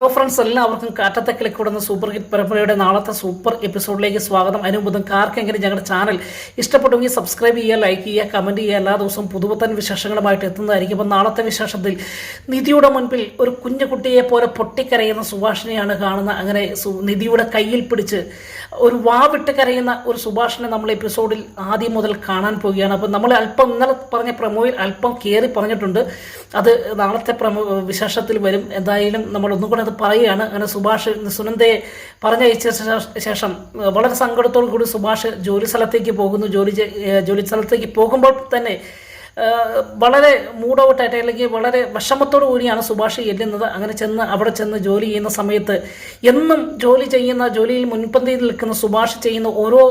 Hello friends, എല്ലാവർക്കും കാറ്റത്തെ കിളിക്കൂടുന്ന super hit പരമ്പരയുടെ നാളത്തെ സൂപ്പർ എപ്പിസോഡിലേക്ക് സ്വാഗതം. അതിനുമുമ്പ് ആർക്കെങ്കിലും ഞങ്ങളുടെ ചാനൽ ഇഷ്ടപ്പെടുമെങ്കിൽ സബ്സ്ക്രൈബ് ചെയ്യുക, ലൈക്ക് ചെയ്യുക, കമൻറ്റ് ചെയ്യുക. എല്ലാ ദിവസവും പുതുപുത്തൻ വിശേഷങ്ങളുമായിട്ട് എത്തുന്നതായിരിക്കും. അപ്പോൾ നാളത്തെ വിശേഷത്തിൽ നിധിയുടെ മുൻപിൽ ഒരു കുഞ്ഞു കുട്ടിയെ പോലെ പൊട്ടിക്കരയുന്ന സുഭാഷിനെയാണ് കാണുന്നത്. അങ്ങനെ നിധിയുടെ കയ്യിൽ പിടിച്ച് ഒരു വാവിട്ട് കരയുന്ന ഒരു സുഭാഷിനെ നമ്മൾ എപ്പിസോഡിൽ ആദ്യം മുതൽ കാണാൻ പോവുകയാണ്. അപ്പോൾ നമ്മൾ അല്പം ഇന്നലെ പറഞ്ഞ പ്രമോയിൽ അല്പം കയറി പറഞ്ഞിട്ടുണ്ട്. അത് നാളത്തെ വിശേഷത്തിൽ വരും. എന്തായാലും നമ്മൾ ഒന്നും കൂടെ അത് പറയുകയാണ്. അങ്ങനെ സുഭാഷ് സുനന്ദയെ പറഞ്ഞയച്ച ശേഷം വളരെ സങ്കടത്തോടു കൂടി സുഭാഷ് ജോലി സ്ഥലത്തേക്ക് പോകുന്നു. ജോലി സ്ഥലത്തേക്ക് പോകുമ്പോൾ തന്നെ വളരെ മൂഡ് ഔട്ടായിട്ട് അല്ലെങ്കിൽ വളരെ വിഷമത്തോടു കൂടിയാണ് സുഭാഷ് ചെല്ലുന്നത്. അങ്ങനെ അവിടെ ചെന്ന് ജോലി ചെയ്യുന്ന സമയത്ത് എന്നും ജോലിയിൽ മുൻപന്തിയിൽ നിൽക്കുന്ന സുഭാഷ് ചെയ്യുന്ന ഓരോ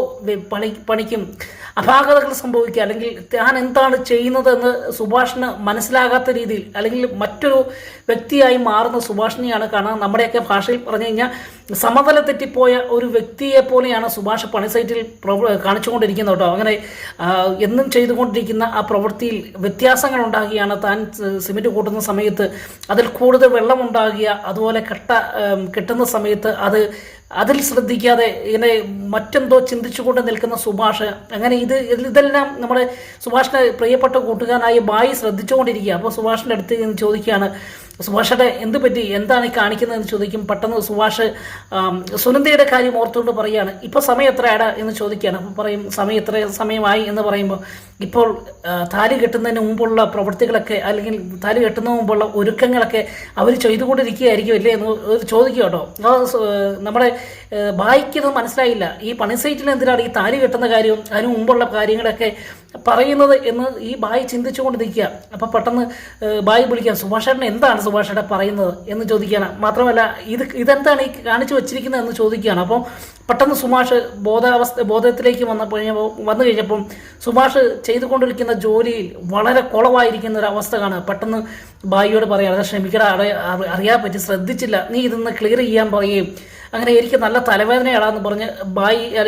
പണിക്കും അപാകതകൾ സംഭവിക്കുക, അല്ലെങ്കിൽ താൻ എന്താണ് ചെയ്യുന്നതെന്ന് സുഭാഷിന് മനസ്സിലാകാത്ത രീതിയിൽ അല്ലെങ്കിൽ മറ്റൊരു വ്യക്തിയായി മാറുന്ന സുഭാഷിനെയാണ് കാണാൻ. നമ്മുടെയൊക്കെ ഭാഷയിൽ പറഞ്ഞു കഴിഞ്ഞാൽ സമതല തെറ്റിപ്പോയ ഒരു വ്യക്തിയെ പോലെയാണ് സുഭാഷ് പണി സൈറ്റിൽ കാണിച്ചുകൊണ്ടിരിക്കുന്നത് കേട്ടോ. അങ്ങനെ എന്നും ചെയ്തുകൊണ്ടിരിക്കുന്ന ആ പ്രവൃത്തിയിൽ വ്യത്യാസങ്ങൾ ഉണ്ടാകുകയാണ്. താൻ സിമെൻറ്റ് കൂട്ടുന്ന സമയത്ത് അതിൽ കൂടുതൽ വെള്ളം ഉണ്ടാകുക, അതുപോലെ കെട്ടുന്ന സമയത്ത് അതിൽ ശ്രദ്ധിക്കാതെ ഇങ്ങനെ മറ്റെന്തോ ചിന്തിച്ചുകൊണ്ട് നിൽക്കുന്ന സുഭാഷ്. അങ്ങനെ ഇതെല്ലാം നമ്മുടെ സുഭാഷിൻ്റെ പ്രിയപ്പെട്ട കൂട്ടുകാരനായി ബായി ശ്രദ്ധിച്ചുകൊണ്ടിരിക്കുക. അപ്പോൾ സുഭാഷിൻ്റെ അടുത്ത് നിന്ന് ചോദിക്കുകയാണ്, സുഭാഷയുടെ എന്ത് പറ്റി, എന്താണ് ഈ കാണിക്കുന്നതെന്ന് ചോദിക്കും. പെട്ടെന്ന് സുഭാഷ് സുനന്ദയുടെ കാര്യം ഓർത്തുകൊണ്ട് പറയുകയാണ്, ഇപ്പോൾ സമയം എത്രയാടാ എന്ന് ചോദിക്കുകയാണ്. അപ്പോൾ പറയും സമയമായി എന്ന് പറയുമ്പോൾ ഇപ്പോൾ താലി കെട്ടുന്നതിന് മുമ്പുള്ള പ്രവൃത്തികളൊക്കെ അല്ലെങ്കിൽ താലി കെട്ടുന്നതിന് മുമ്പുള്ള ഒരുക്കങ്ങളൊക്കെ അവർ ചെയ്തുകൊണ്ടിരിക്കുകയായിരിക്കും അല്ലേ എന്ന് ചോദിക്കുക കേട്ടോ. നമ്മുടെ ബായിക്കത് മനസ്സിലായില്ല, ഈ പണി സൈറ്റിൽ എന്തിനാണ് ഈ താലി കെട്ടുന്ന കാര്യവും അതിന് മുമ്പുള്ള കാര്യങ്ങളൊക്കെ പറയുന്നത് എന്ന് ഈ ബായി ചിന്തിച്ചുകൊണ്ട് നിൽക്കുക. അപ്പോൾ പെട്ടെന്ന് ബായി വിളിക്കുക, സുഭാഷേട്ടൻ എന്താണ് സുഭാഷേട്ടൻ പറയുന്നത് എന്ന് ചോദിക്കുകയാണ്. മാത്രമല്ല ഇതെന്താണ് ഈ കാണിച്ചു വച്ചിരിക്കുന്നത് എന്ന് ചോദിക്കുകയാണ്. അപ്പോൾ പെട്ടെന്ന് സുഭാഷ് ബോധത്തിലേക്ക് വന്നു കഴിഞ്ഞപ്പം സുഭാഷ് ചെയ്തുകൊണ്ടിരിക്കുന്ന ജോലിയിൽ വളരെ കുളവായിരിക്കുന്ന ഒരു അവസ്ഥ കാണുക. പെട്ടെന്ന് ബായിയോട് പറയാം, അത് ക്ഷമിക്കടാ, അറിയാൻ പറ്റി, ശ്രദ്ധിച്ചില്ല, നീ ഇതൊന്ന് ക്ലിയർ ചെയ്യാൻ പറയുകയും അങ്ങനെ എനിക്ക് നല്ല തലവേദനയാടാന്ന് പറഞ്ഞ്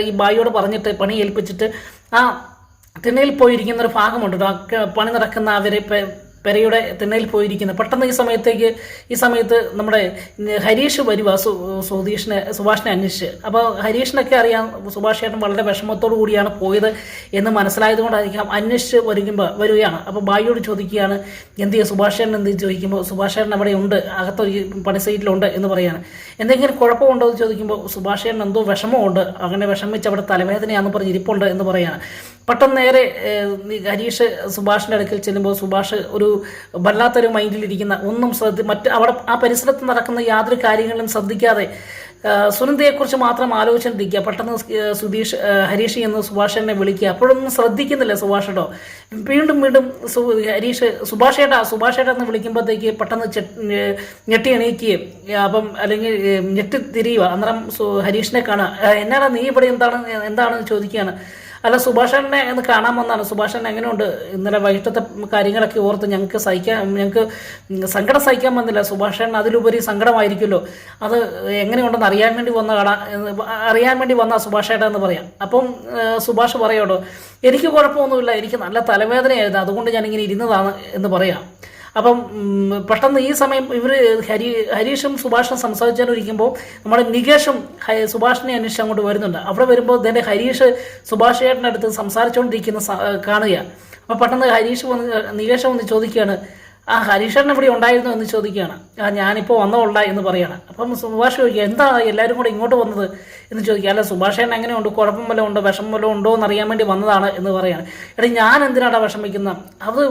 ഈ ബായിയോട് പറഞ്ഞിട്ട് പണി ഏൽപ്പിച്ചിട്ട് ആ തിണ്ണയിൽ പോയിരിക്കുന്ന ഒരു ഭാഗമുണ്ട്. പണി നടക്കുന്ന അവരെ പെരയുടെ തിണ്ണയിൽ പോയിരിക്കുന്നത്. പെട്ടെന്ന് ഈ സമയത്ത് നമ്മുടെ ഹരീഷ് വരുക സുഭാഷിനെ അന്വേഷിച്ച്. അപ്പോൾ ഹരീഷിനൊക്കെ അറിയാം സുഭാഷ് ചേട്ടൻ വളരെ വിഷമത്തോടു കൂടിയാണ് പോയത് എന്ന് മനസ്സിലായതുകൊണ്ടായിരിക്കാം അന്വേഷിച്ച് വരികയാണ്. അപ്പോൾ ബായിയോട് ചോദിക്കുകയാണ്, എന്ത് ചെയ്യുക സുഭാഷ് ചേട്ടൻ എന്ത് ചോദിക്കുമ്പോൾ സുഭാഷ് ചേട്ടൻ അവിടെ ഉണ്ട്, അകത്ത് പണി സൈറ്റിലുണ്ട് എന്ന് പറയാണ്. എന്തെങ്കിലും കുഴപ്പമുണ്ടോ എന്ന് ചോദിക്കുമ്പോൾ സുഭാഷ് ചേട്ടൻ എന്തോ വിഷമമുണ്ട്, അങ്ങനെ വിഷമിച്ച് അവിടെ തലവേദനയാണെന്ന് പറഞ്ഞ് ഇരിപ്പുണ്ട് എന്ന് പറയാണ്. പെട്ടെന്ന് നേരെ ഹരീഷ് സുഭാഷിൻ്റെ അടുക്കൽ ചെല്ലുമ്പോൾ സുഭാഷ് ഒരു വല്ലാത്തൊരു മൈൻഡിലിരിക്കുന്ന ഒന്നും അവിടെ ആ പരിസരത്ത് നടക്കുന്ന യാതൊരു കാര്യങ്ങളും ശ്രദ്ധിക്കാതെ സുനന്ദയെക്കുറിച്ച് മാത്രം ആലോചിച്ചിരിക്കുക. പെട്ടെന്ന് ഹരീഷ് എന്ന് സുഭാഷനെ വിളിക്കുക. അപ്പോഴൊന്നും ശ്രദ്ധിക്കുന്നില്ല സുഭാഷേട്ടോ. വീണ്ടും ഹരീഷ് സുഭാഷേട്ടാ എന്ന് വിളിക്കുമ്പോഴത്തേക്ക് പെട്ടെന്ന് ഞെട്ടി എണീക്കുകയും അപ്പം അല്ലെങ്കിൽ ഞെട്ടിത്തിരിയുക. അന്നേരം ഹരീഷിനെ കാണുക. എന്നാടാ നീ ഇവിടെ എന്താണെന്ന് ചോദിക്കുകയാണ്. അല്ല, സുഭാഷനെ ഒന്ന് കാണാൻ വന്നാണ്. സുഭാഷൻ എങ്ങനെയുണ്ട്, ഇന്നലെ വൈകിട്ടത്തെ കാര്യങ്ങളൊക്കെ ഓർത്ത് ഞങ്ങൾക്ക് സങ്കടം സഹിക്കാൻ വന്നില്ല. സുഭാഷൻ അതിലുപരി സങ്കടമായിരിക്കുമല്ലോ, അത് എങ്ങനെയുണ്ടെന്ന് അറിയാൻ വേണ്ടി വന്ന സുഭാഷേട്ടാ എന്ന് പറയാം. അപ്പം സുഭാഷ് പറയാട്ടോ, എനിക്ക് കുഴപ്പമൊന്നുമില്ല, എനിക്ക് നല്ല തലവേദനയായിരുന്നു, അതുകൊണ്ട് ഞാനിങ്ങനെ ഇരുന്നതാണ് എന്ന് പറയാം. അപ്പം പെട്ടെന്ന് ഈ സമയം ഹരീഷും സുഭാഷും സംസാരിച്ചുകൊണ്ടിരിക്കുമ്പോൾ നമ്മുടെ നികേഷും സുഭാഷിനെ അന്വേഷിച്ച് അങ്ങോട്ട് വരുന്നുണ്ട്. അവിടെ വരുമ്പോൾ ഇതിൻ്റെ ഹരീഷ് സുഭാഷ് ചേട്ടൻ്റെ അടുത്ത് സംസാരിച്ചുകൊണ്ടിരിക്കുന്ന കാണുക. അപ്പോൾ പെട്ടെന്ന് നികേഷ് വന്ന് ചോദിക്കുകയാണ്, ഹരീഷേട്ടൻ ഇവിടെ ഉണ്ടായിരുന്നു എന്ന് ചോദിക്കുകയാണ്. ഞാനിപ്പോൾ വന്നോള എന്ന് പറയുകയാണ്. അപ്പം സുഭാഷ് ചോദിക്കുക, എന്താണ് എല്ലാവരും കൂടെ ഇങ്ങോട്ട് വന്നത് എന്ന് ചോദിക്കുക. അല്ല, സുഭാഷേട്ടൻ എങ്ങനെയുണ്ട്, കുഴപ്പം വല്ലതും ഉണ്ടോ, വിഷമം വല്ലതും ഉണ്ടോ എന്ന് അറിയാൻ വേണ്ടി വന്നതാണ് എന്ന് പറയുകയാണ്. ഞാൻ എന്തിനാണ് വിഷമിക്കുന്നത്, അത്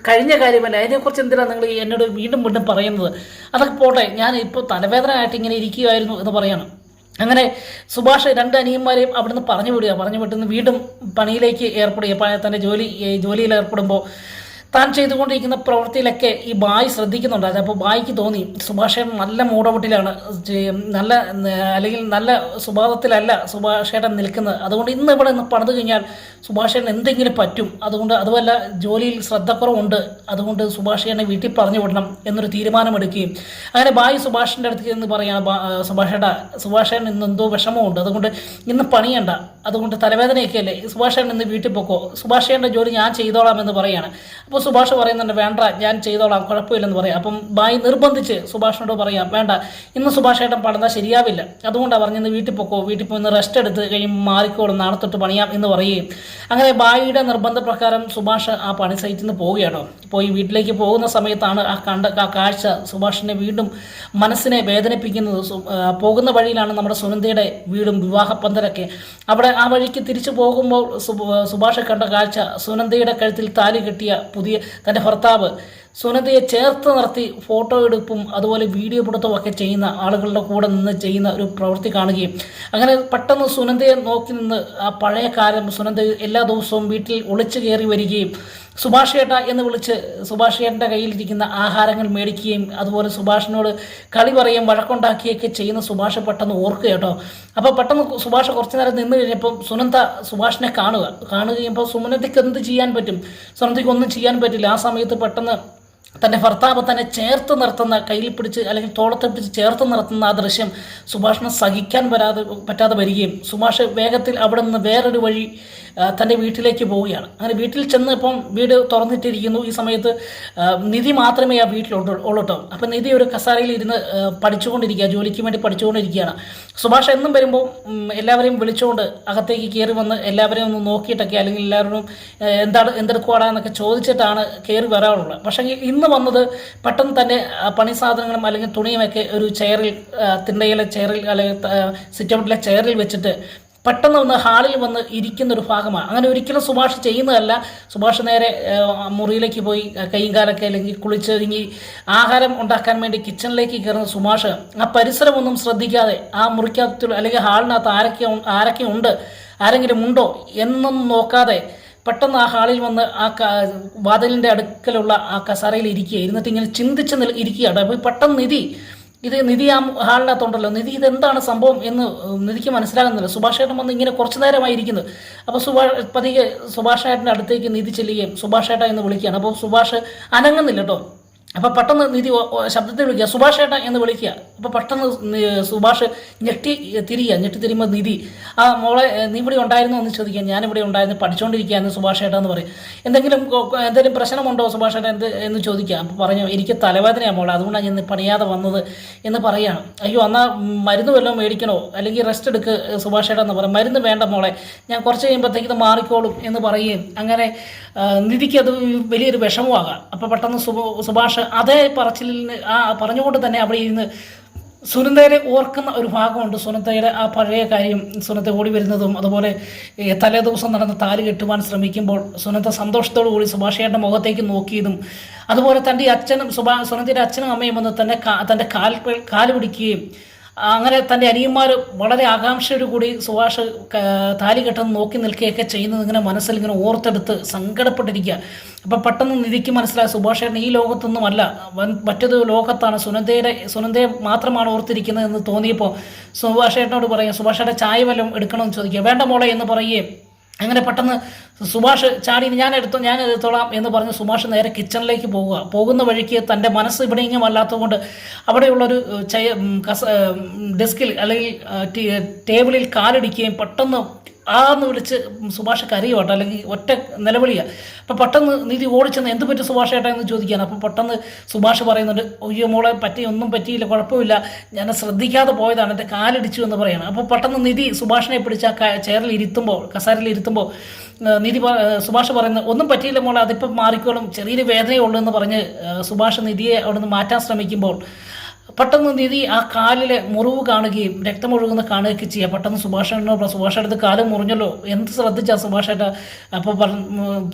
കഴിഞ്ഞ കാര്യമല്ല, അതിനെക്കുറിച്ച് എന്തിനാണ് നിങ്ങൾ എന്നോട് വീണ്ടും പറയുന്നത്, അതൊക്കെ പോട്ടെ, ഞാൻ ഇപ്പോൾ തലവേദന ആയിട്ട് ഇങ്ങനെ ഇരിക്കുകയായിരുന്നു എന്ന് പറയാണ്. അങ്ങനെ സുഭാഷ് രണ്ട് അനിയന്മാരെയും അവിടുന്ന് പറഞ്ഞു വിട്ടുന്ന വീണ്ടും പണിയിലേക്ക് ഏർപ്പെടുക. തൻ്റെ ജോലിയിൽ ഏർപ്പെടുമ്പോൾ താൻ ചെയ്തുകൊണ്ടിരിക്കുന്ന പ്രവൃത്തിയിലൊക്കെ ഈ ബായി ശ്രദ്ധിക്കുന്നുണ്ടായിരുന്നു. അപ്പോൾ ബായിക്ക് തോന്നി സുഭാഷേട്ടൻ നല്ല മൂടൗട്ടിലാണ്, അല്ലെങ്കിൽ നല്ല സ്വഭാവത്തിലല്ല സുഭാഷേട്ടൻ നിൽക്കുന്നത്. അതുകൊണ്ട് ഇന്ന് ഇവിടെ നിന്ന് പണിത് കഴിഞ്ഞാൽ സുഭാഷേട്ടൻ എന്തെങ്കിലും പറ്റും. അതുമല്ല ജോലിയിൽ ശ്രദ്ധക്കുറവുണ്ട്, അതുകൊണ്ട് സുഭാഷേട്ടനെ വീട്ടിൽ പറഞ്ഞു വിടണം എന്നൊരു തീരുമാനമെടുക്കുകയും അങ്ങനെ ബായി സുഭാഷിൻ്റെ അടുത്ത് എന്ന് പറയുകയാണ്, സുഭാഷേട്ടൻ ഇന്ന് എന്തോ വിഷമമുണ്ട്, അതുകൊണ്ട് ഇന്ന് പണിയണ്ട, അതുകൊണ്ട് തലവേദനയൊക്കെ അല്ലേ, സുഭാഷേട്ടൻ ഇന്ന് വീട്ടിൽ പോക്കോ, സുഭാഷേട്ടൻ്റെ ജോലി ഞാൻ ചെയ്തോളാം എന്ന് പറയുകയാണ്. അപ്പോൾ അപ്പോൾ സുഭാഷ് പറയുന്നുണ്ട് വേണ്ട ഞാൻ ചെയ്തോളാം കുഴപ്പമില്ലെന്ന് പറയാം. അപ്പം ബായി നിർബന്ധിച്ച് സുഭാഷിനോട് പറയാം വേണ്ട ഇന്ന് സുഭാഷ് ഏട്ടൻ പണിതാൽ ശരിയാവില്ല, അതുകൊണ്ടാണ് പറഞ്ഞത് വീട്ടിൽ പോക്കോ, വീട്ടിൽ പോയി റെസ്റ്റ് എടുത്ത് കഴിയുമ്പോൾ മാറിക്കോളും, നാളെ തൊട്ട് പണിയാം എന്ന് പറയുകയും അങ്ങനെ ബായിയുടെ നിർബന്ധപ്രകാരം സുഭാഷ് ആ പണി സൈറ്റിൽ നിന്ന് പോവുകയാണോ. പോയി വീട്ടിലേക്ക് പോകുന്ന സമയത്താണ് ആ കാഴ്ച സുഭാഷിനെ വീണ്ടും മനസ്സിനെ വേദനിപ്പിക്കുന്നത്. പോകുന്ന വഴിയിലാണ് നമ്മുടെ സുനന്ദയുടെ വീടും വിവാഹപ്പന്തലൊക്കെ. അവിടെ ആ വഴിക്ക് തിരിച്ചു പോകുമ്പോൾ സുഭാഷ് കണ്ട കാഴ്ച സുനന്ദയുടെ കഴുത്തിൽ താലി കെട്ടിയ പുതിയ തൻ്റെ ഭർത്താവ് സുനന്ദയെ ചേർത്ത് നിർത്തി ഫോട്ടോ എടുപ്പും അതുപോലെ വീഡിയോ പിടുത്തവും ഒക്കെ ചെയ്യുന്ന ആളുകളുടെ കൂടെ നിന്ന് ചെയ്യുന്ന ഒരു പ്രവൃത്തി കാണുകയും അങ്ങനെ പെട്ടെന്ന് സുനന്ദയെ നോക്കി നിന്ന് ആ പഴയ കാലം സുനന്ദ എല്ലാ ദിവസവും വീട്ടിൽ ഒളിച്ചു കയറി വരികയും സുഭാഷ് ഏട്ട എന്ന് വിളിച്ച് സുഭാഷ് ഏട്ടൻ്റെ കയ്യിലിരിക്കുന്ന ആഹാരങ്ങൾ മേടിക്കുകയും അതുപോലെ സുഭാഷിനോട് കളി പറയുകയും വഴക്കുണ്ടാക്കുകയൊക്കെ ചെയ്യുന്ന സുഭാഷ് പെട്ടെന്ന് ഓർക്കുക കേട്ടോ. അപ്പോൾ പെട്ടെന്ന് സുഭാഷ് കുറച്ചു നേരം നിന്ന് കഴിഞ്ഞപ്പം സുനന്ദ സുഭാഷിനെ കാണുകയും ഇപ്പോൾ സുനന്ദയ്ക്ക് എന്ത് ചെയ്യാൻ പറ്റും, സുനന്ദയ്ക്ക് ഒന്നും ചെയ്യാൻ പറ്റില്ല. ആ സമയത്ത് പെട്ടെന്ന് തൻ്റെ ഭർത്താവ് തന്നെ ചേർത്ത് നിർത്തുന്ന, കയ്യിൽ പിടിച്ച് അല്ലെങ്കിൽ തോളത്തെ പിടിച്ച് ചേർത്ത് നിർത്തുന്ന ആ ദൃശ്യം സുഭാഷിനെ സഹിക്കാൻ പറ്റാതെ വരികയും സുഭാഷ് വേഗത്തിൽ അവിടെ നിന്ന് വേറൊരു വഴി തൻ്റെ വീട്ടിലേക്ക് പോവുകയാണ്. അങ്ങനെ വീട്ടിൽ ചെന്ന് ഇപ്പം വീട് തുറന്നിട്ടിരിക്കുന്നു. ഈ സമയത്ത് നിധി മാത്രമേ ആ വീട്ടിലുള്ളൂ കേട്ടോ. അപ്പം നിധി ഒരു കസാരയിൽ ഇരുന്ന് പഠിച്ചുകൊണ്ടിരിക്കുക, ജോലിക്ക് വേണ്ടി പഠിച്ചുകൊണ്ടിരിക്കുകയാണ്. സുഭാഷ് എന്നും വരുമ്പോൾ എല്ലാവരെയും വിളിച്ചുകൊണ്ട് അകത്തേക്ക് കയറി വന്ന് എല്ലാവരെയും ഒന്ന് നോക്കിയിട്ടൊക്കെ അല്ലെങ്കിൽ എല്ലാവരും എന്തെടുക്കുവാടാന്നൊക്കെ ചോദിച്ചിട്ടാണ് കയറി വരാറുള്ളത്. പക്ഷേ ഇന്ന് വന്നത് പെട്ടെന്ന് തന്നെ പണി സാധനങ്ങളും അല്ലെങ്കിൽ തുണിയുമൊക്കെ ഒരു ചെയറിൽ, തിണ്ടയിലെ ചെയറിൽ അല്ലെങ്കിൽ സിറ്റൗട്ടിലെ ചെയറിൽ വെച്ചിട്ട് പെട്ടെന്ന് ഒന്ന് ഹാളിൽ വന്ന് ഇരിക്കുന്നൊരു ഭാഗമാണ്. അങ്ങനെ ഒരിക്കലും സുഭാഷ് ചെയ്യുന്നതല്ല. സുഭാഷ് നേരെ മുറിയിലേക്ക് പോയി കൈയും കാലൊക്കെ അല്ലെങ്കിൽ കുളിച്ചൊരുങ്ങി ആഹാരം ഉണ്ടാക്കാൻ വേണ്ടി കിച്ചണിലേക്ക് കയറുന്ന സുഭാഷ് ആ പരിസരമൊന്നും ശ്രദ്ധിക്കാതെ ആ മുറിക്കകത്ത് അല്ലെങ്കിൽ ഹാളിനകത്ത് ആരൊക്കെ ഉണ്ട്, ആരെങ്കിലും ഉണ്ടോ എന്നൊന്നും നോക്കാതെ പെട്ടെന്ന് ആ ഹാളിൽ വന്ന് ആ വാതിലിൻ്റെ അടുക്കലുള്ള ആ കസേരയിൽ ഇരിക്കുക, ഇരുന്നിട്ട് ഇങ്ങനെ ചിന്തിച്ച് ഇരിക്കുകയാണ്. അപ്പോൾ പെട്ടെന്ന് നിധി ആ ഹാളിനകത്തുണ്ടല്ലോ, നിധി ഇതെന്താണ് സംഭവം എന്ന് നിധിക്ക് മനസ്സിലാകുന്നില്ല. സുഭാഷ് ഏട്ടൻ വന്ന് ഇങ്ങനെ കുറച്ചു നേരമായിരിക്കുന്നത്. അപ്പോൾ പതിയെ സുഭാഷ് ഏട്ടൻ്റെ അടുത്തേക്ക് നിധി ചെല്ലുകയും സുഭാഷ് ഏട്ട എന്ന് വിളിക്കുകയാണ്. അപ്പോൾ സുഭാഷ് അനങ്ങുന്നില്ല കേട്ടോ. അപ്പോൾ പെട്ടെന്ന് നിധി ശബ്ദത്തിൽ വിളിക്കുക, സുഭാഷ് ഏട്ട എന്ന് വിളിക്കുക. അപ്പോൾ പെട്ടെന്ന് സുഭാഷ് ഞെട്ടി തിരിയുമ്പോൾ നിധി ആ മോളെ നീ ഇവിടെ ഉണ്ടായിരുന്നു എന്ന് ചോദിക്കുക. ഞാനിവിടെ ഉണ്ടായിരുന്നു, പഠിച്ചുകൊണ്ടിരിക്കുകയായിരുന്നു സുഭാഷ് ഏട്ട എന്ന് പറയും. എന്തെങ്കിലും പ്രശ്നമുണ്ടോ സുഭാഷ് ഏട്ടൻ എന്ന് ചോദിക്കുക. അപ്പോൾ പറഞ്ഞു എനിക്ക് തലവേദനയാണ് മോളെ, അതുകൊണ്ടാണ് ഞാൻ പണിയാതെ വന്നത് എന്ന് പറയുകയാണ്. അയ്യോ എന്നാൽ മരുന്ന് വല്ലതും മേടിക്കണോ അല്ലെങ്കിൽ റെസ്റ്റ് എടുക്ക് സുഭാഷ് ഏട്ട എന്ന് പറയും. മരുന്ന് വേണ്ട മോളെ, ഞാൻ കുറച്ച് കഴിയുമ്പോഴത്തേക്ക് ഇത് മാറിക്കോളും എന്ന് പറയുകയും അങ്ങനെ നിധിക്ക് അത് വലിയൊരു വിഷമമാകാം. അപ്പോൾ പെട്ടെന്ന് സുഭാഷ് അതേ പറച്ചിലിന് പറഞ്ഞുകൊണ്ട് തന്നെ അവിടെ ഇരുന്ന് സുനന്ദയെ ഓർക്കുന്ന ഒരു ഭാഗമുണ്ട്. സുനന്ദയുടെ ആ പഴയ കാര്യം, സുനന്ദ ഓടി വരുന്നതും അതുപോലെ തലേ ദിവസം നടന്ന് താലി കെട്ടുവാൻ ശ്രമിക്കുമ്പോൾ സുനന്ദ സന്തോഷത്തോടു കൂടി സുഭാഷയുടെ മുഖത്തേക്ക് നോക്കിയതും അതുപോലെ തൻ്റെ അച്ഛനും സുനന്ദയുടെ അച്ഛനും അമ്മയും വന്ന് തൻ്റെ കാല് പിടിക്കുകയും അങ്ങനെ തൻ്റെ അനിയന്മാർ വളരെ ആകാംക്ഷയോടുകൂടി സുഭാഷ് താലി കെട്ടെന്ന് നോക്കി നിൽക്കുകയൊക്കെ ചെയ്യുന്നത് ഇങ്ങനെ മനസ്സിൽ ഇങ്ങനെ ഓർത്തെടുത്ത് സങ്കടപ്പെട്ടിരിക്കുക. അപ്പം പെട്ടെന്ന് നിധിക്ക് മനസ്സിലായി സുഭാഷ് ഏട്ടൻ ഈ ലോകത്തൊന്നുമല്ല, മറ്റൊരു ലോകത്താണ്, സുനന്ദയെ മാത്രമാണ് ഓർത്തിരിക്കുന്നത് എന്ന് തോന്നിയപ്പോൾ സുഭാഷ് ഏട്ടനോട് പറയുക, സുഭാഷ് ഏട്ടൻ ചായ വല്ലതും എടുക്കണമെന്ന് ചോദിക്കുക. വേണ്ട മോളെ എന്ന് പറയുകയും അങ്ങനെ പെട്ടെന്ന് സുഭാഷ് ചാടി ഞാൻ എടുത്തോളാം എന്ന് പറഞ്ഞ് സുഭാഷ് നേരെ കിച്ചണിലേക്ക് പോകുന്ന വഴിക്ക് തൻ്റെ മനസ്സ് ഇവിടെ ഇങ്ങനെ അല്ലാത്തതുകൊണ്ട് അവിടെയുള്ളൊരു ഡെസ്കിൽ അല്ലെങ്കിൽ ടേബിളിൽ കാലിടിക്കുകയും പെട്ടെന്ന് എന്ന് വിളിച്ച് സുഭാഷ് കരയുവാട്ടോ, അല്ലെങ്കിൽ ഒറ്റ നിലവിളിയാണ്. അപ്പോൾ പെട്ടെന്ന് നിധി ഓടിച്ചെന്ന് എന്ത് പറ്റും സുഭാഷ് ഏട്ടാ എന്ന് ചോദിക്കുകയാണ്. അപ്പോൾ പെട്ടെന്ന് സുഭാഷ് പറയുന്നുണ്ട്, ഒയ്യോ മോളെ ഒന്നും പറ്റിയില്ല, കുഴപ്പമില്ല, ഞാൻ ശ്രദ്ധിക്കാതെ പോയതാണ്, എൻ്റെ കാലിടിച്ചു എന്ന് പറയുകയാണ്. അപ്പോൾ പെട്ടെന്ന് നിധി സുഭാഷിനെ പിടിച്ച് ആ കസാരയിൽ ഇരുത്തുമ്പോൾ സുഭാഷ് പറയുന്നത് ഒന്നും പറ്റിയില്ല മോളെ, അതിപ്പം മാറിക്കോളും, ചെറിയൊരു വേദനയേ ഉള്ളൂ എന്ന് പറഞ്ഞ് സുഭാഷ് നിധിയെ അവിടെ നിന്ന് മാറ്റാൻ ശ്രമിക്കുമ്പോൾ പെട്ടെന്ന് നിധി ആ കാലിലെ മുറിവ് കാണുകയും രക്തമൊഴുകുന്ന കാണുകയൊക്കെ ചെയ്യുക. പെട്ടെന്ന് സുഭാഷ് അടുത്ത് കാലം മുറിഞ്ഞല്ലോ, എന്ത് ശ്രദ്ധിച്ചാൽ സുഭാഷേട്ട അപ്പോൾ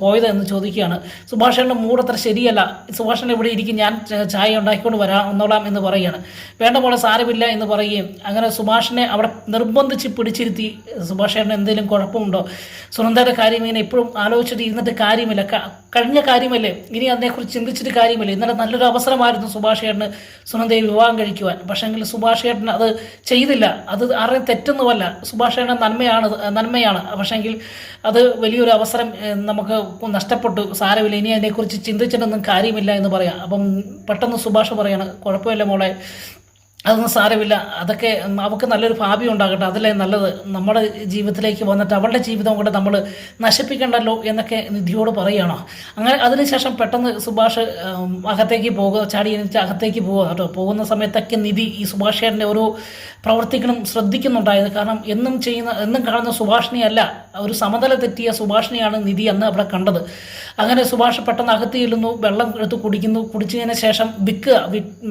പോയത് എന്ന് ചോദിക്കുകയാണ്. സുഭാഷേട്ടൻ്റെ മൂടത്ര ശരിയല്ല, സുഭാഷേട്ടൻ ഇവിടെ ഇരിക്കും, ഞാൻ ചായ ഉണ്ടാക്കിക്കൊണ്ട് വന്നോളാം എന്ന് പറയുകയാണ്. വേണ്ട പോലെ സാരമില്ല എന്ന് പറയുകയും അങ്ങനെ സുഭാഷിനെ അവിടെ നിർബന്ധിച്ച് പിടിച്ചിരുത്തി സുഭാഷേട്ടന് എന്തെങ്കിലും കുഴപ്പമുണ്ടോ, സുനന്ദയുടെ കാര്യം ഇങ്ങനെ എപ്പോഴും ആലോചിച്ചിട്ട് ഇരുന്നിട്ട് കാര്യമില്ല, കഴിഞ്ഞ കാര്യമല്ലേ, ഇനി അതിനെക്കുറിച്ച് ചിന്തിച്ചിട്ട് കാര്യമില്ല. ഇന്നലെ നല്ലൊരു അവസരമായിരുന്നു സുഭാഷേട്ടന് സുനന്ദയെ വിവാഹം കഴിക്കുവാൻ. പക്ഷേങ്കിൽ സുഭാഷേട്ടൻ അത് ചെയ്തില്ല. അത് ആരുടെയും തെറ്റൊന്നുമല്ല, സുഭാഷേട്ടൻ നന്മയാണ്. പക്ഷേങ്കിൽ അത് വലിയൊരു അവസരം നമുക്ക് നഷ്ടപ്പെട്ടു, സാരമില്ല, ഇനി അതിനെക്കുറിച്ച് ചിന്തിച്ചിട്ടൊന്നും കാര്യമില്ല എന്ന് പറയാം. അപ്പം പെട്ടെന്ന് സുഭാഷ് പറയാണ്, കുഴപ്പമില്ല മോളെ, അതൊന്നും സാരമില്ല, അതൊക്കെ അവൾക്ക് നല്ലൊരു ഭാവി ഉണ്ടാകട്ടെ, അതല്ലേ നല്ലത്. നമ്മുടെ ജീവിതത്തിലേക്ക് വന്നിട്ട് അവളുടെ ജീവിതം കൂടെ നമ്മൾ നശിപ്പിക്കണ്ടല്ലോ എന്നൊക്കെ നിധിയോട് പറയുകയാണോ. അങ്ങനെ അതിനുശേഷം പെട്ടെന്ന് സുഭാഷ് അകത്തേക്ക് പോകുക, ചാടി എണീറ്റ് അകത്തേക്ക് പോകുക കേട്ടോ. പോകുന്ന സമയത്തൊക്കെ നിധി ഈ സുഭാഷേട്ടൻ്റെ ഓരോ പ്രവർത്തികളും ശ്രദ്ധിക്കുന്നുണ്ടായത്. കാരണം എന്നും കാണുന്ന സുഭാഷിണിയല്ല, ഒരു സമതല തെറ്റിയ സുഭാഷിണിയാണ് നിധി അന്ന് അവിടെ കണ്ടത്. അങ്ങനെ സുഭാഷ് പെട്ടെന്ന് അകത്ത് ചെല്ലുന്നു, വെള്ളം എടുത്ത് കുടിച്ചതിന് ശേഷം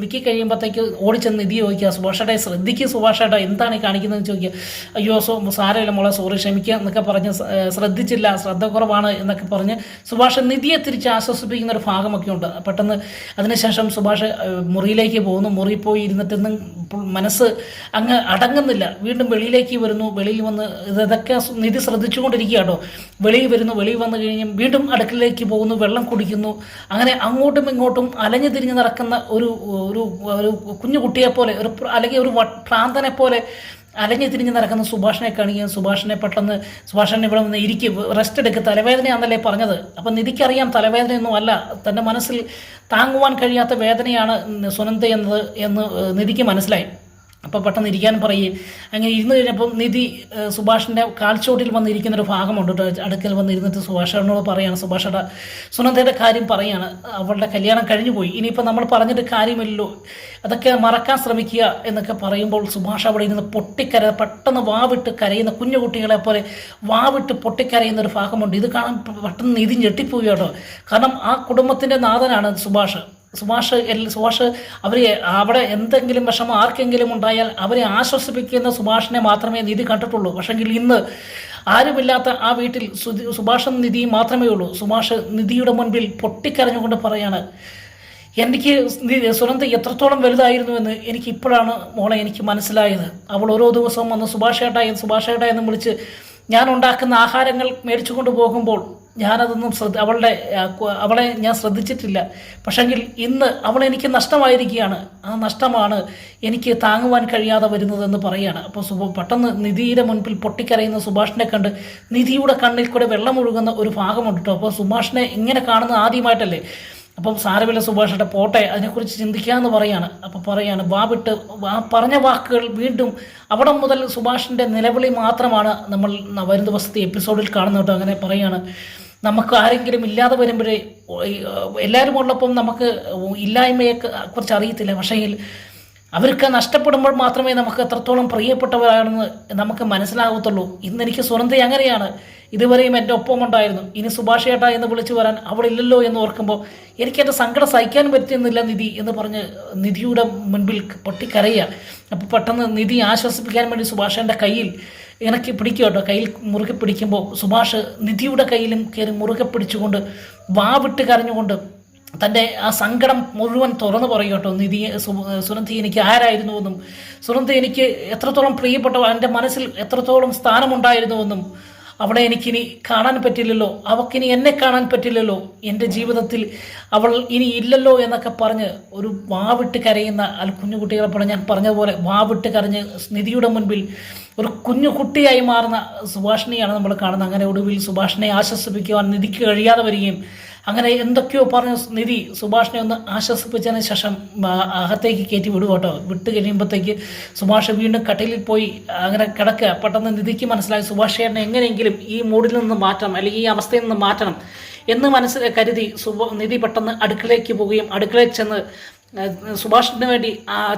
വിക്കി കഴിയുമ്പോഴത്തേക്ക് ഓടിച്ചെന്ന് നിധി ചോദിക്കുക, സുഭാഷേട്ടാ ശ്രദ്ധിക്കുക, സുഭാഷേട്ടാ എന്താണ് ഈ കാണിക്കുന്നതെന്ന് ചോദിക്കുക. അയ്യോ സാരമില്ല മോളെ, സോറി ക്ഷമിക്കുക എന്നൊക്കെ പറഞ്ഞ് ശ്രദ്ധിച്ചില്ല, ശ്രദ്ധ കുറവാണ് എന്നൊക്കെ പറഞ്ഞ് സുഭാഷ് നിധിയെ തിരിച്ച് ആശ്വസിപ്പിക്കുന്ന ഒരു ഭാഗമൊക്കെ ഉണ്ട്. പെട്ടെന്ന് അതിനുശേഷം സുഭാഷ് മുറിയിലേക്ക് പോകുന്നു. മുറിയിൽ പോയി ഇരുന്നിട്ടൊന്നും മനസ്സ് അങ്ങ് അടങ്ങുന്നില്ല. വീണ്ടും വെളിയിലേക്ക് വരുന്നു. വെളിയിൽ വന്ന് ഇതൊക്കെ നിധി ശ്രദ്ധിച്ചുകൊണ്ടിരിക്കുക കേട്ടോ. വെളിയിൽ വന്നു കഴിഞ്ഞ് വീണ്ടും അടുക്കളയിലേക്ക് പോകുന്നു, വെള്ളം കുടിക്കുന്നു. അങ്ങനെ അങ്ങോട്ടും ഇങ്ങോട്ടും അലഞ്ഞു തിരിഞ്ഞ് നടക്കുന്ന ഒരു കുഞ്ഞു കുട്ടിയെ പോലെ, അല്ലെങ്കിൽ ഒരു ഭ്രാന്തനെ പോലെ അലഞ്ഞു തിരിഞ്ഞ് നടക്കുന്ന സുഭാഷിനെ കാണുകയും സുഭാഷിനെ പെട്ടെന്ന് സുഭാഷിനെ ഇവിടെ നിന്ന് റെസ്റ്റ് എടുക്കുക, തലവേദനയാണെന്നല്ലേ പറഞ്ഞത്. അപ്പം നിധിക്കറിയാം തലവേദനയൊന്നും അല്ല, തൻ്റെ മനസ്സിൽ താങ്ങുവാൻ കഴിയാത്ത വേദനയാണ് സുനന്ദ എന്ന് നിധിക്ക് മനസ്സിലായി. അപ്പോൾ പെട്ടെന്ന് ഇരിക്കാൻ പറയുകയും അങ്ങനെ ഇരുന്ന് കഴിഞ്ഞപ്പം നിധി സുഭാഷിൻ്റെ കാൽച്ചോട്ടിൽ വന്നിരിക്കുന്നൊരു ഭാഗമുണ്ട് കേട്ടോ. അടുക്കൽ വന്നിരുന്നിട്ട് സുഭാഷേട്ടനോട് പറയുകയാണ്, സുഭാഷേട്ട സുനന്ദയുടെ കാര്യം പറയുകയാണ്, അവളുടെ കല്യാണം കഴിഞ്ഞു പോയി, ഇനിയിപ്പോൾ നമ്മൾ പറഞ്ഞിട്ട് കാര്യമില്ലല്ലോ, അതൊക്കെ മറക്കാൻ ശ്രമിക്കുക എന്നൊക്കെ പറയുമ്പോൾ സുഭാഷ് അവിടെ ഇരുന്ന് പെട്ടെന്ന് വാവിട്ട് കരയുന്ന കുഞ്ഞു കുട്ടികളെ പോലെ വാവിട്ട് പൊട്ടിക്കരയുന്ന ഒരു ഭാഗമുണ്ട്. ഇത് കാണാൻ പെട്ടെന്ന് നിധി ഞെട്ടിപ്പോയി കേട്ടോ. കാരണം ആ കുടുംബത്തിൻ്റെ നാഥനാണ് സുഭാഷ്. അവിടെ എന്തെങ്കിലും വിഷമം ആർക്കെങ്കിലും ഉണ്ടായാൽ അവരെ ആശ്വസിപ്പിക്കുന്ന സുഭാഷിനെ മാത്രമേ നിധി കണ്ടിട്ടുള്ളൂ. പക്ഷെങ്കിൽ ഇന്ന് ആരുമില്ലാത്ത ആ വീട്ടിൽ സുഭാഷും നിധിയും മാത്രമേ ഉള്ളൂ. സുഭാഷ് നിധിയുടെ മുൻപിൽ പൊട്ടിക്കരഞ്ഞുകൊണ്ട് പറയാണ്, എനിക്ക് സുനന്ദ എത്രത്തോളം വലുതായിരുന്നുവെന്ന് എനിക്ക് ഇപ്പോഴാണ് മോളെ എനിക്ക് മനസ്സിലായത്. അവൾ ഓരോ ദിവസവും വന്ന് സുഭാഷേട്ട എന്ന് വിളിച്ച് ഞാൻ ഉണ്ടാക്കുന്ന ആഹാരങ്ങൾ മേടിച്ചു കൊണ്ട് പോകുമ്പോൾ ഞാനതൊന്നും അവളെ ഞാൻ ശ്രദ്ധിച്ചിട്ടില്ല. പക്ഷെങ്കിൽ ഇന്ന് അവളെനിക്ക് നഷ്ടമായിരിക്കുകയാണ്. ആ നഷ്ടമാണ് എനിക്ക് താങ്ങുവാൻ കഴിയാതെ വരുന്നതെന്ന് പറയുകയാണ്. അപ്പോൾ പെട്ടെന്ന് നിധിയുടെ മുൻപിൽ പൊട്ടിക്കരയുന്ന സുഭാഷിനെ കണ്ട് നിധിയുടെ കണ്ണിൽ കൂടെ വെള്ളമൊഴുകുന്ന ഒരു ഭാഗമുണ്ട് കേട്ടോ. അപ്പോൾ സുഭാഷിനെ ഇങ്ങനെ കാണുന്നത് ആദ്യമായിട്ടല്ലേ. അപ്പം സാരമില്ല സുഭാഷേട്ട പോട്ടെ, അതിനെക്കുറിച്ച് ചിന്തിക്കാമെന്ന് പറയാണ്. അപ്പോൾ പറയാണ് പറഞ്ഞ വാക്കുകൾ വീണ്ടും അവിടെ മുതൽ സുഭാഷിൻ്റെ നിലവിളി മാത്രമാണ് നമ്മൾ വരും ദിവസത്തെ എപ്പിസോഡിൽ കാണുന്നത് കേട്ടോ. അങ്ങനെ പറയാണ്, നമുക്ക് ആരെങ്കിലും ഇല്ലാതെ വരുമ്പോഴേ എല്ലാവരും ഉള്ളപ്പം നമുക്ക് ഇല്ലായ്മയെ കുറിച്ച് അറിയത്തില്ല. പക്ഷേ അവർക്ക് നഷ്ടപ്പെടുമ്പോൾ മാത്രമേ നമുക്ക് എത്രത്തോളം പ്രിയപ്പെട്ടവരാണെന്ന് നമുക്ക് മനസ്സിലാകത്തുള്ളൂ. ഇന്നെനിക്ക് സുനന്ദ അങ്ങനെയാണ്, ഇതുവരെയും എൻ്റെ ഒപ്പമുണ്ടായിരുന്നു, ഇനി സുഭാഷ് ഏട്ടാ എന്ന് വിളിച്ചു വരാൻ അവളില്ലല്ലോ എന്ന് ഓർക്കുമ്പോൾ എനിക്കെൻ്റെ സങ്കടം സഹിക്കാൻ പറ്റുന്നില്ല നിധി എന്ന് പറഞ്ഞ് നിധിയുടെ മുൻപിൽ പൊട്ടിക്കരയുക. അപ്പോൾ പെട്ടെന്ന് നിധി ആശ്വസിപ്പിക്കാൻ വേണ്ടി സുഭാഷേൻ്റെ കയ്യിൽ ഇണക്കി പിടിക്കുക കേട്ടോ. കയ്യിൽ മുറുകെ പിടിക്കുമ്പോൾ സുഭാഷ് നിധിയുടെ കയ്യിലും കയറി മുറുകെ പിടിച്ചുകൊണ്ട് വാവിട്ട് കരഞ്ഞുകൊണ്ട് തൻ്റെ ആ സങ്കടം മുഴുവൻ തുറന്നു പറയും കേട്ടോ. സുനന്ദ എനിക്ക് ആരായിരുന്നുവെന്നും സുനന്ദ എനിക്ക് എത്രത്തോളം പ്രിയപ്പെട്ട, എൻ്റെ മനസ്സിൽ എത്രത്തോളം സ്ഥാനമുണ്ടായിരുന്നുവെന്നും അവളെ എനിക്കിനി കാണാൻ പറ്റില്ലല്ലോ, അവൾക്കിനി എന്നെ കാണാൻ പറ്റില്ലല്ലോ, എൻ്റെ ജീവിതത്തിൽ അവൾ ഇനി ഇല്ലല്ലോ എന്നൊക്കെ പറഞ്ഞ് ഒരു വാവിട്ട് കരയുന്ന കുഞ്ഞു കുട്ടികളെ പോലെ ഞാൻ പറഞ്ഞതുപോലെ വാവിട്ട് കരഞ്ഞ് നിധിയുടെ മുൻപിൽ ഒരു കുഞ്ഞു കുട്ടിയായി മാറുന്ന സുഭാഷിനെയാണ് നമ്മൾ കാണുന്നത്. അങ്ങനെ ഒടുവിൽ സുഭാഷിനെ ആശ്വസിപ്പിക്കുവാൻ നിധിക്ക് കഴിയാതെ വരികയും അങ്ങനെ എന്തൊക്കെയോ പറഞ്ഞ് നിധി സുഭാഷിനെ ഒന്ന് ആശ്വസിപ്പിച്ചതിന് ശേഷം അകത്തേക്ക് കയറ്റി വിടുക കേട്ടോ. വിട്ട് കഴിയുമ്പോഴത്തേക്ക് സുഭാഷ് വീണ്ടും കട്ടിലിൽ പോയി അങ്ങനെ കിടക്കുക. പെട്ടെന്ന് നിധിക്ക് മനസ്സിലായി സുഭാഷേട്ടനെ എങ്ങനെയെങ്കിലും ഈ മൂഡിൽ നിന്ന് മാറ്റണം, അല്ലെങ്കിൽ ഈ അവസ്ഥയിൽ നിന്ന് മാറ്റണം എന്ന് കരുതി നിധി പെട്ടെന്ന് അടുക്കളയ്ക്ക് പോവുകയും അടുക്കളയിൽ ചെന്ന് സുഭാഷിന് വേണ്ടി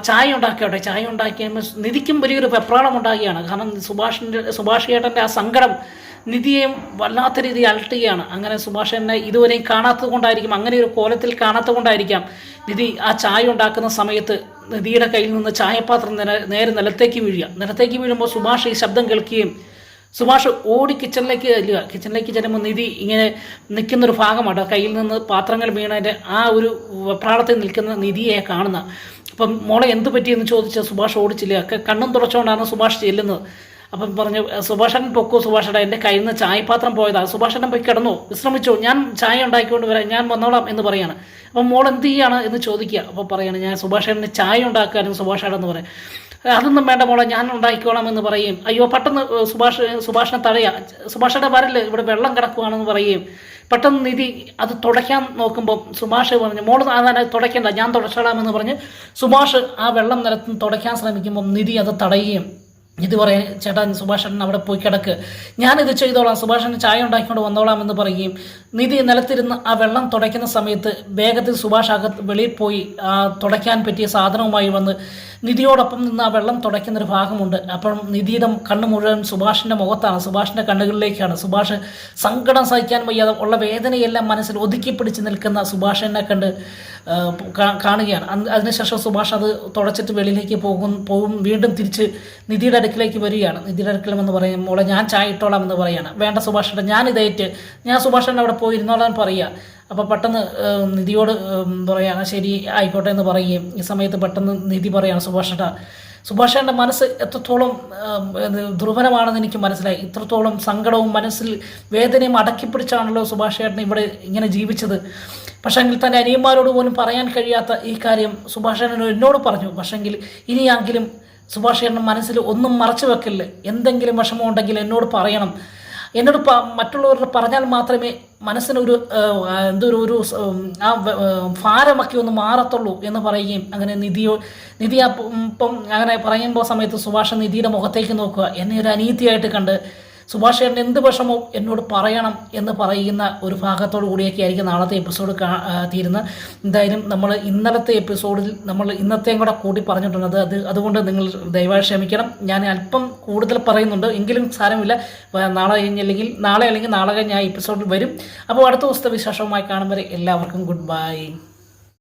ചായ ഉണ്ടാക്കിയോട്ടെ. ചായ ഉണ്ടാക്കിയപ്പോൾ നിധിക്കും വലിയൊരു വെപ്രാളം ഉണ്ടാകുകയാണ്. കാരണം സുഭാഷ് ഏട്ടൻ്റെ ആ സങ്കടം നിധിയെയും വല്ലാത്ത രീതിയിൽ അലട്ടുകയാണ്. അങ്ങനെ സുഭാഷനെ ഇതുവരെയും കാണാത്തത് കൊണ്ടായിരിക്കും, അങ്ങനെ ഒരു കോലത്തിൽ കാണാത്തത് കൊണ്ടായിരിക്കാം നിധി ആ ചായ ഉണ്ടാക്കുന്ന സമയത്ത് നിധിയുടെ കയ്യിൽ നിന്ന് ചായപാത്രം നേരെ നിലത്തേക്ക് വീഴുമ്പോൾ സുഭാഷ് ഈ ശബ്ദം കേൾക്കുകയും സുഭാഷ് ഓടി കിച്ചണിലേക്ക് ചെല്ലുമ്പോൾ നിധി ഇങ്ങനെ നിൽക്കുന്നൊരു ഭാഗമാണ്. കയ്യിൽ നിന്ന് പാത്രങ്ങൾ വീണതിൻ്റെ ആ ഒരു വെപ്രാളത്തിൽ നിൽക്കുന്ന നിധിയെ കാണുന്ന. അപ്പം മോളെ എന്ത് പറ്റിയെന്ന് ചോദിച്ച സുഭാഷ് ഓടിച്ചില്ല, കണ്ണും തുറച്ചുകൊണ്ടാണ് സുഭാഷ് ചെല്ലുന്നത്. അപ്പം പറഞ്ഞു, സുഭാഷേട്ടൻ പൊക്കോ സുഭാഷേട്ടൻ, എൻ്റെ കയ്യിൽ നിന്ന് ചായപാത്രം പോയതാണ്, സുഭാഷേട്ടൻ പോയി കിടന്നോ, വിശ്രമിച്ചോ, ഞാൻ ചായ ഉണ്ടാക്കിക്കൊണ്ട് വരാം, ഞാൻ വന്നോളാം എന്ന് പറയാണ്. അപ്പം മോൾ എന്ത് ചെയ്യാണ് എന്ന് ചോദിക്കുക. അപ്പോൾ പറയാണ്, ഞാൻ സുഭാഷേട്ടന് ചായ ഉണ്ടാക്കായിരുന്നു സുഭാഷേട്ടൻ എന്ന് പറയാം. അതൊന്നും വേണ്ട മോളെ, ഞാൻ ഉണ്ടാക്കിക്കോളാം എന്ന് പറയുകയും അയ്യോ പെട്ടെന്ന് സുഭാഷിനെ തടയുക, സുഭാഷേട്ടൻ വരില്ല, ഇവിടെ വെള്ളം കിടക്കുകയാണെന്ന് പറയുകയും പെട്ടെന്ന് നിധി അത് തുടയ്ക്കാൻ നോക്കുമ്പോൾ സുഭാഷ് പറഞ്ഞു, മോള് അതാണ് തുടയ്ക്കേണ്ട, ഞാൻ തുടച്ചോളാമെന്ന് പറഞ്ഞ് സുഭാഷ് ആ വെള്ളം നിലത്ത് തുടയ്ക്കാൻ ശ്രമിക്കുമ്പോൾ നിധി അത് തടയുകയും ഇത് പറയാൻ, ചേട്ടാ സുഭാഷേട്ടൻ അവിടെ പോയി കിടക്ക്, ഞാനിത് ചെയ്തോളാം, സുഭാഷേട്ടൻ ചായ ഉണ്ടാക്കിക്കൊണ്ട് വന്നോളാം എന്ന് പറയുകയും നിധി നിലത്തിരുന്ന് ആ വെള്ളം തുടയ്ക്കുന്ന സമയത്ത് വേഗത്തിൽ സുഭാഷ് വെളിയിൽ പോയി ആ തുടയ്ക്കാൻ പറ്റിയ സാധനവുമായി വന്ന് നിധിയോടൊപ്പം നിന്ന് ആ വെള്ളം തുടയ്ക്കുന്നൊരു ഭാഗമുണ്ട്. അപ്പം നിധിയുടെ കണ്ണ് മുഴുവൻ സുഭാഷിൻ്റെ മുഖത്താണ്, സുഭാഷിൻ്റെ കണ്ണുകളിലേക്കാണ്. സുഭാഷ് സങ്കടം സഹിക്കാൻ വയ്യാതെ ഉള്ള വേദനയെല്ലാം മനസ്സിൽ ഒതുക്കി പിടിച്ച് നിൽക്കുന്ന സുഭാഷിനെ കണ്ട് കാണുകയാണ്. അതിനുശേഷം സുഭാഷ് അത് തുടച്ചിട്ട് വെളിയിലേക്ക് പോകും വീണ്ടും തിരിച്ച് നിധിയുടെ അടുക്കിലേക്ക് വരികയാണ്. നിധിയുടെ അടുക്കലെന്ന് പറയും, മോളെ ഞാൻ ചായ ഇട്ടോളാം എന്ന് പറയുകയാണ്. വേണ്ട സുഭാഷേട്ടൻ, ഞാനിതേറ്റ് ഞാൻ സുഭാഷേട്ടൻ അവിടെ പോയി ഇരുന്നോളാൻ പറയുക. അപ്പോൾ പെട്ടെന്ന് നിധിയോട് പറയുകയാണ്, ശരി ആയിക്കോട്ടെ എന്ന് പറയുകയും ഈ സമയത്ത് പെട്ടെന്ന് നിധി പറയുകയാണ്, സുഭാഷേട്ടൻ്റെ മനസ്സ് എത്രത്തോളം ദുർബലമാണെന്ന് എനിക്ക് മനസ്സിലായി, ഇത്രത്തോളം സങ്കടവും മനസ്സിൽ വേദനയും അടക്കിപ്പിടിച്ചാണല്ലോ സുഭാഷേട്ടൻ ഇവിടെ ഇങ്ങനെ ജീവിച്ചത്. പക്ഷേങ്കിൽ തൻ്റെ അനിയന്മാരോട് പോലും പറയാൻ കഴിയാത്ത ഈ കാര്യം സുഭാഷേട്ടൻ എന്നോട് പറഞ്ഞു. പക്ഷെങ്കിൽ ഇനിയെങ്കിലും സുഭാഷേട്ടൻ മനസ്സിൽ ഒന്നും മറച്ചു വെക്കില്ല, എന്തെങ്കിലും വിഷമമുണ്ടെങ്കിൽ എന്നോട് പറയണം, എന്നോട് മറ്റുള്ളവരോട് പറഞ്ഞാൽ മാത്രമേ മനസ്സിനൊരു ഒരു ആ ഭാരമൊക്കെ ഒന്ന് മാറത്തുള്ളൂ എന്ന് പറയുകയും അങ്ങനെ നിധി അപ്പം അങ്ങനെ പറയുമ്പോൾ സമയത്ത് സുഭാഷ് നിധിയുടെ മുഖത്തേക്ക് നോക്കുക, എന്നെ ഒരു അനീതിയായിട്ട് കണ്ട് സുഭാഷേട്ടൻ എന്ത് വിഷമവും എന്നോട് പറയണം എന്ന് പറയുന്ന ഒരു ഭാഗത്തോടു കൂടിയൊക്കെ ആയിരിക്കും നാളത്തെ എപ്പിസോഡ് തീരുന്നത്. എന്തായാലും നമ്മൾ ഇന്നലത്തെ എപ്പിസോഡിൽ നമ്മൾ ഇന്നത്തെയും കൂടെ കൂടി പറഞ്ഞിട്ടുള്ളത് അതുകൊണ്ട് നിങ്ങൾ ദയവായി ക്ഷമിക്കണം, ഞാൻ അല്പം കൂടുതൽ പറയുന്നുണ്ട്, എങ്കിലും സാരമില്ല. നാളെ അല്ലെങ്കിൽ നാളെ കഴിഞ്ഞ് ആ എപ്പിസോഡിൽ വരും. അപ്പോൾ അടുത്ത ദിവസത്തെ വിശേഷവുമായി കാണും വരെ എല്ലാവർക്കും ഗുഡ് ബൈ.